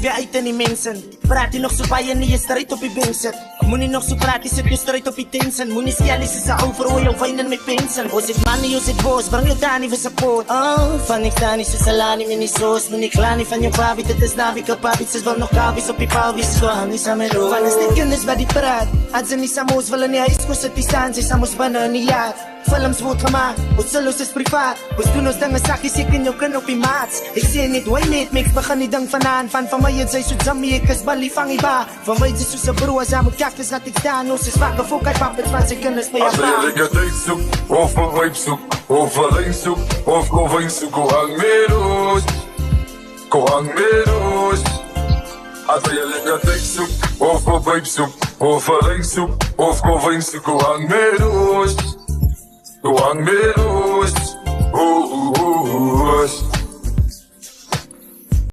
weer uit in die mensen. Praat je nog zo bij en je strijd op je beenset. Moet je nog zo praten, zit je strijd op je tensen. Moet je skellis is over hoe je wijnen met pensen. Als het money, als het boos, breng je daar niet voor support. Oh, van ik daar niet zo salami, mini sauce. Moet ik klaar niet van je papi, het is navi kapabi. Ze wil nog kabis op je pauwis, zo hang niet aan mijn rood. Van is dit kennis bij die praat. Als ze niet samoes willen niet huis, kost het die staan. Ze samoes binnen niet jaar. Films word gemaakt, ons solos is privaat. Ons doen ons dinge sakjes, ek en jou kan op die maats. Ek sê net, why net, mix begin die ding vanaan. Van my en sy soet zammy, ek is balie vang die ba. Van my is soos 'n broer, sy moet kakjes laat ek staan. Ons is wakker, fok uit pappets, van sy kinders by jou Als je lekker date zoekt, of een vibe zoekt, of alleen zoekt, of gewoon zoekt, go hang met ons. Go hang met ons. Als je lekker date zoekt, of een vibe zoekt, of alleen zoekt, of gewoon zoekt, go hang met ons. Go hang met ons.